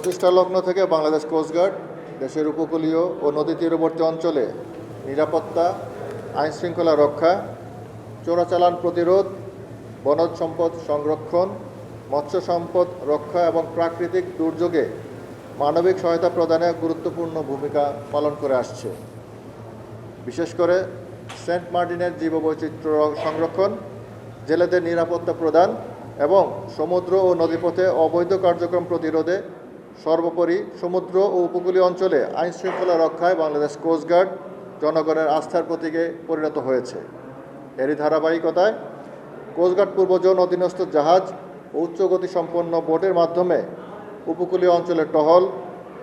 প্রতিষ্ঠা লগ্ন থেকে বাংলাদেশ কোস্টগার্ড দেশের উপকূলীয় ও নদী তীরবর্তী অঞ্চলে নিরাপত্তা, আইনশৃঙ্খলা রক্ষা, চোরাচালান প্রতিরোধ, বনজ সম্পদ সংরক্ষণ, মৎস্য সম্পদ রক্ষা এবং প্রাকৃতিক দুর্যোগে মানবিক সহায়তা প্রদানে গুরুত্বপূর্ণ ভূমিকা পালন করে আসছে। বিশেষ করে সেন্ট মার্টিনের জীববৈচিত্র্য সংরক্ষণ, জেলেদের নিরাপত্তা প্রদান এবং সমুদ্র ও নদীপথে অবৈধ কার্যক্রম প্রতিরোধে, সর্বোপরি সমুদ্র ও উপকূলীয় অঞ্চলে আইনশৃঙ্খলা রক্ষায় বাংলাদেশ কোস্টগার্ড জনগণের আস্থার প্রতীকে পরিণত হয়েছে। এরই ধারাবাহিকতায় কোস্টগার্ড পূর্বজন অধীনস্থ জাহাজ ও উচ্চগতিসম্পন্ন বোটের মাধ্যমে উপকূলীয় অঞ্চলে টহল,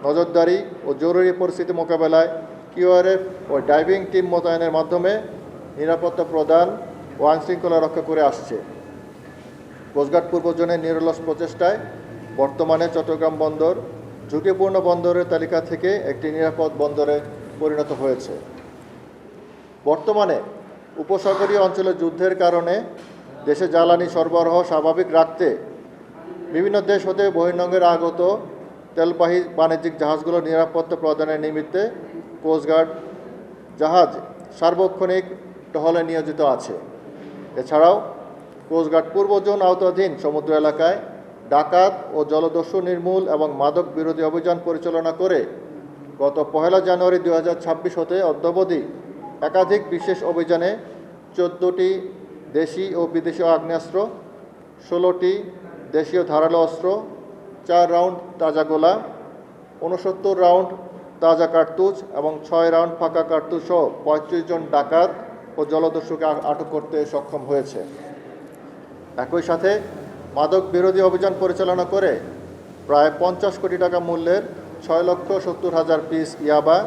নজরদারি ও জরুরি পরিস্থিতি মোকাবেলায় কিউআরএফ ও ডাইভিং টিম মোতায়েনের মাধ্যমে নিরাপত্তা প্রদান ও আইনশৃঙ্খলা রক্ষা করে আসছে। কোস্টগার্ড পূর্বজনের নিরলস প্রচেষ্টায় বর্তমানে চট্টগ্রাম বন্দর ঝুঁকিপূর্ণ বন্দরের তালিকা থেকে একটি নিরাপদ বন্দরে পরিণত হয়েছে। বর্তমানে উপসাগরীয় অঞ্চলে যুদ্ধের কারণে দেশে জ্বালানি সরবরাহ স্বাভাবিক রাখতে বিভিন্ন দেশ হতে বহির্নোঙরে আগত তেলবাহী বাণিজ্যিক জাহাজগুলো নিরাপত্তা প্রদানের নিমিত্তে কোস্টগার্ড জাহাজ সার্বক্ষণিক টহলে নিয়োজিত আছে। এছাড়াও কোস্টগার্ড পূর্বজন আওতাধীন সমুদ্র এলাকায় ডাকাত ও জলদস্যু নির্মূল এবং মাদক বিরোধী অভিযান পরিচালনা করে গত 1 জানুয়ারি 2026 হতে অদ্যাবধি একাধিক বিশেষ অভিযানে 14টি দেশি ও বিদেশি আগ্নেয়াস্ত্র, 16টি দেশীয় ধারালো অস্ত্র, 4 রাউন্ড তাজা গোলা, 69 রাউন্ড তাজা কার্তুজ এবং 6 রাউন্ড ফাঁকা কার্তুজ সহ 35 জন ডাকাত ও জলদস্যুকে আটক করতে সক্ষম হয়েছে। একই সাথে মাদক বিরোধী অভিযান পরিচালনা করে প্রায় 50 কোটি টাকা মূল্যের 6,70,000 পিস ইয়াবা,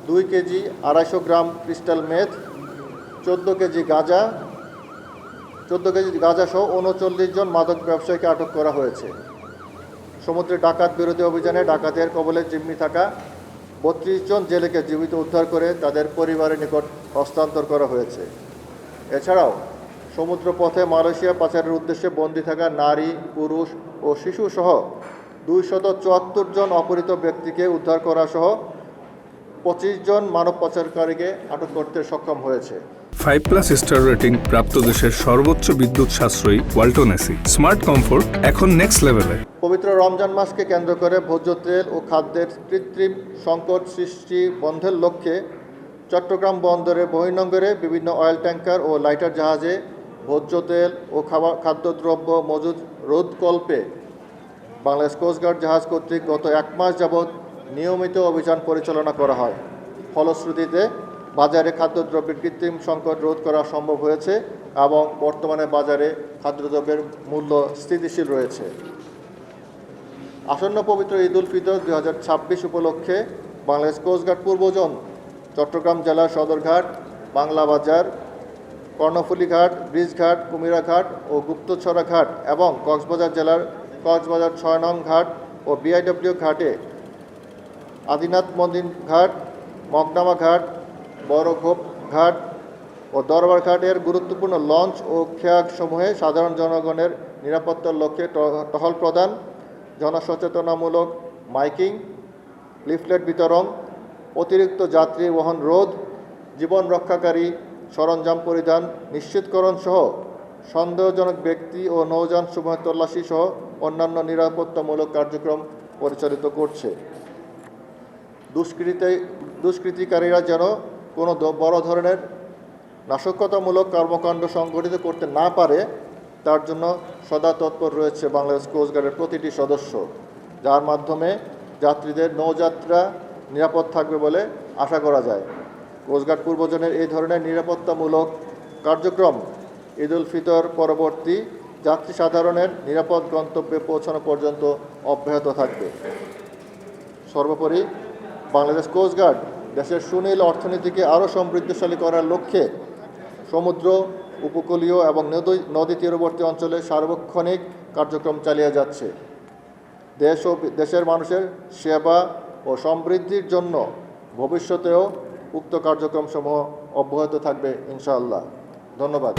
2 কেজি 250 গ্রাম ক্রিস্টাল মেথ, 14 কেজি গাঁজা সহ 39 জন মাদক ব্যবসায়ীকে আটক করা হয়েছে। সমুদ্রে ডাকাত বিরোধী অভিযানে ডাকাতের কবলে জিম্মি থাকা 32 জন জেলেকে জীবিত উদ্ধার করে তাদের পরিবারের নিকট হস্তান্তর করা হয়েছে। এছাড়াও সমুদ্র পথে মালয়েশিয়া পাচারের উদ্দেশ্যে বন্দী থাকা নারী, পুরুষ ও শিশু সহ 274 জন অপহৃত ব্যক্তিকে উদ্ধার করা সহ 25 জন মানব পাচারকারীকে আটক করতে সক্ষম হয়েছে। 5+ স্টার রেটিং প্রাপ্ত দেশের সর্বোচ্চ বিদ্যুৎ সাশ্রয়ী ওয়ালটন এসি স্মার্ট কমফোর্ট এখন নেক্সট লেভেলে। পবিত্র রমজান মাসকে কেন্দ্র করে ভোজ্য তেল ও খাদ্যের কৃত্রিম সংকট সৃষ্টি বন্ধের লক্ষ্যে চট্টগ্রাম বন্দরে বহির্নোঙরে বিভিন্ন অয়েল ট্যাঙ্কার ও লাইটার জাহাজে ভোজ্য তেল ও খাদ্যদ্রব্য মজুদ রোধকল্পে বাংলাদেশ কোস্টগার্ড জাহাজ কর্তৃক গত 1 মাস যাবৎ নিয়মিত অভিযান পরিচালনা করা হয়। ফলশ্রুতিতে বাজারে খাদ্যদ্রব্যের কৃত্রিম সংকট রোধ করা সম্ভব হয়েছে এবং বর্তমানে বাজারে খাদ্যদ্রব্যের মূল্য স্থিতিশীল রয়েছে। আসন্ন পবিত্র ঈদ উল ফিতর 2026 উপলক্ষে বাংলাদেশ কোস্টগার্ড পূর্বজন চট্টগ্রাম জেলার সদরঘাট, বাংলা বাজার, কর্ণফুলী ঘাট, ব্রিজ ঘাট, কুমিরা ঘাট ও গুপ্তছড়া ঘাট এবং কক্সবাজার জেলার কক্সবাজার 6 নং ঘাট ও বিআইডব্লিউ ঘাটে আদিনাথ মন্দির ঘাট, মগনামা ঘাট, বড়ঘোপ ঘাট ও দরবার ঘাটের গুরুত্বপূর্ণ লঞ্চ ও খেয়াঘ সমূহে সাধারণ জনগণের নিরাপত্তার লক্ষ্যে টহল প্রদান, জনসচেতনামূলক মাইকিং, লিফলেট বিতরণ, অতিরিক্ত যাত্রী বহন রোধ, জীবন রক্ষাকারী সরঞ্জাম পরিধান নিশ্চিতকরণ সহ সন্দেহজনক ব্যক্তি ও নৌযান সমূহ তল্লাশি সহ অন্যান্য নিরাপত্তামূলক কার্যক্রম পরিচালিত করছে। দুষ্কৃতিকারীরা যেন কোনো বড় ধরনের নাশকতামূলক কর্মকাণ্ড সংগঠিত করতে না পারে তার জন্য সদা তৎপর রয়েছে বাংলাদেশ কোস্টগার্ডের প্রতিটি সদস্য, যার মাধ্যমে যাত্রীদের নৌযাত্রা নিরাপদ থাকবে বলে আশা করা যায়। কোস্টগার্ড পূর্বজনের এই ধরনের নিরাপত্তামূলক কার্যক্রম ঈদ উল ফিতর পরবর্তী যাত্রী সাধারণের নিরাপদ গন্তব্যে পৌঁছানো পর্যন্ত অব্যাহত থাকবে। সর্বোপরি বাংলাদেশ কোস্টগার্ড দেশের সুনীল অর্থনীতিকে আরও সমৃদ্ধশালী করার লক্ষ্যে সমুদ্র, উপকূলীয় এবং নদী তীরবর্তী অঞ্চলে সার্বক্ষণিক কার্যক্রম চালিয়ে যাচ্ছে। দেশ ও দেশের মানুষের সেবা ও সমৃদ্ধির জন্য ভবিষ্যতেও উক্ত কার্যক্রমসমূহ অব্যাহত থাকবে ইনশাআল্লাহ। ধন্যবাদ।